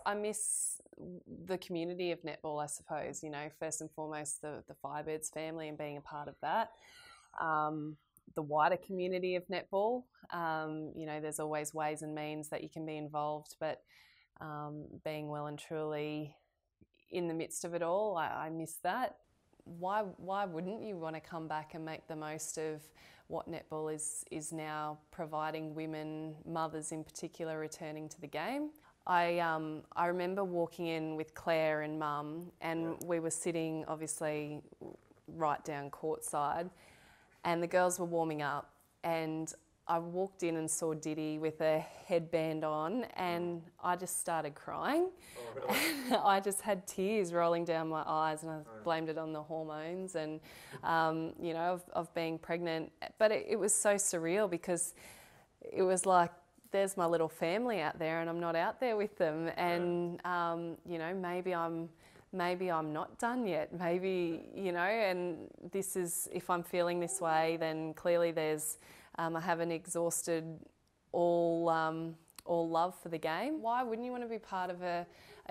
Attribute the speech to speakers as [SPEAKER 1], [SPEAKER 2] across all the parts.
[SPEAKER 1] I miss the community of netball, I suppose, you know, first and foremost the Firebirds family and being a part of that. The wider community of netball, you know, there's always ways and means that you can be involved, but being well and truly in the midst of it all, I miss that. Why wouldn't you want to come back and make the most of what netball is now providing women, mothers in particular, returning to the game? I remember walking in with Claire and Mum, and we were sitting obviously right down courtside, and the girls were warming up, and I walked in and saw Diddy with a headband on, and I just started crying. Oh, really? I just had tears rolling down my eyes, and I blamed it on the hormones and, you know, of being pregnant. But it was so surreal because it was like, there's my little family out there, and I'm not out there with them. And you know, maybe I'm not done yet. Maybe, you know, and this is, if I'm feeling this way, then clearly there's. I haven't exhausted all love for the game. Why wouldn't you want to be part of a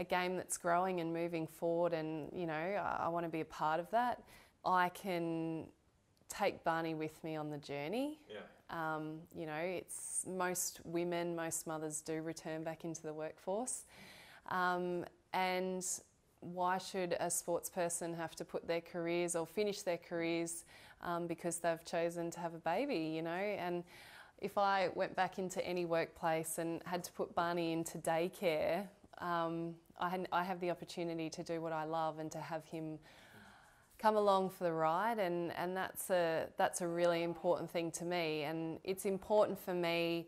[SPEAKER 1] game that's growing and moving forward? And, you know, I want to be a part of that. I can take Barney with me on the journey. Yeah. You know, it's most women, most mothers do return back into the workforce. And why should a sports person have to put their careers or finish their careers because they've chosen to have a baby, you know? And if I went back into any workplace and had to put Barney into daycare, I have the opportunity to do what I love and to have him come along for the ride, and that's a really important thing to me. And it's important for me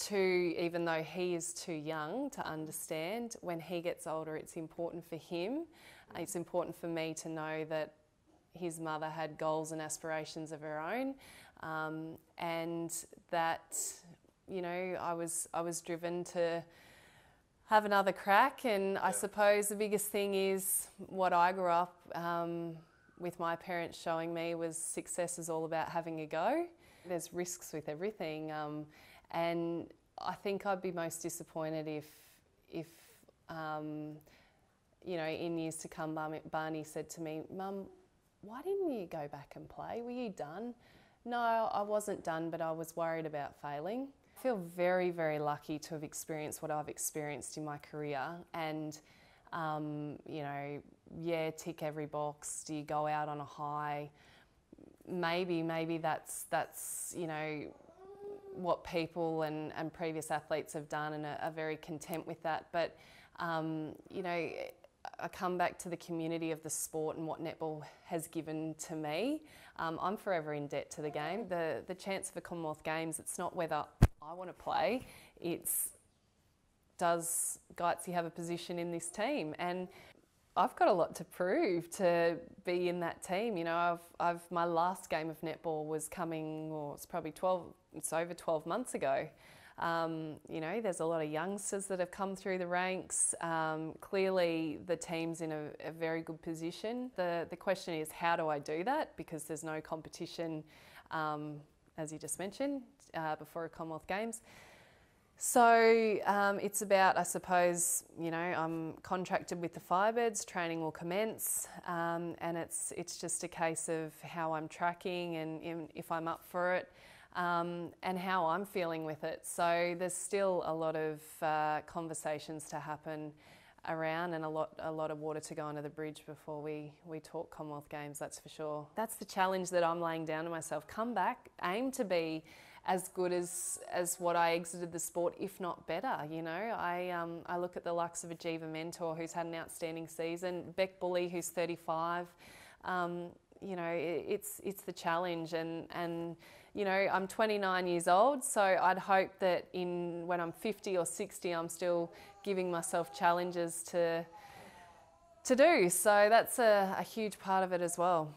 [SPEAKER 1] to, even though he is too young to understand, when he gets older, it's important for him. It's important for me to know that his mother had goals and aspirations of her own, and that, you know, I was driven to have another crack. And I suppose the biggest thing is what I grew up with my parents showing me was success is all about having a go. There's risks with everything. And I think I'd be most disappointed if you know, in years to come, Barney said to me, "Mum, why didn't you go back and play? Were you done?" No, I wasn't done, but I was worried about failing. I feel very, very lucky to have experienced what I've experienced in my career. And, you know, yeah, tick every box. Do you go out on a high? Maybe that's you know, what people and previous athletes have done and are very content with that. But, you know, I come back to the community of the sport and what netball has given to me. I'm forever in debt to the game. The chance for Commonwealth Games, it's not whether I want to play, it's does Geitz have a position in this team? And I've got a lot to prove to be in that team. You know, my last game of netball was coming, or it's probably it's over 12 months ago. You know, there's a lot of youngsters that have come through the ranks. Clearly the team's in a very good position. The question is, how do I do that? Because there's no competition, as you just mentioned, before a Commonwealth Games. So it's about, I suppose, you know, I'm contracted with the Firebirds, training will commence, and it's just a case of how I'm tracking and if I'm up for it, and how I'm feeling with it. So there's still a lot of conversations to happen around, and a lot of water to go under the bridge before we talk Commonwealth Games, that's for sure. That's the challenge that I'm laying down to myself. Come back, aim to be as good as what I exited the sport, if not better. You know, I look at the likes of Ajiva Mentor, who's had an outstanding season, Beck Bully, who's 35. You know, it's the challenge, and you know, I'm 29 years old, so I'd hope that when I'm 50 or 60, I'm still giving myself challenges to do. So that's a huge part of it as well.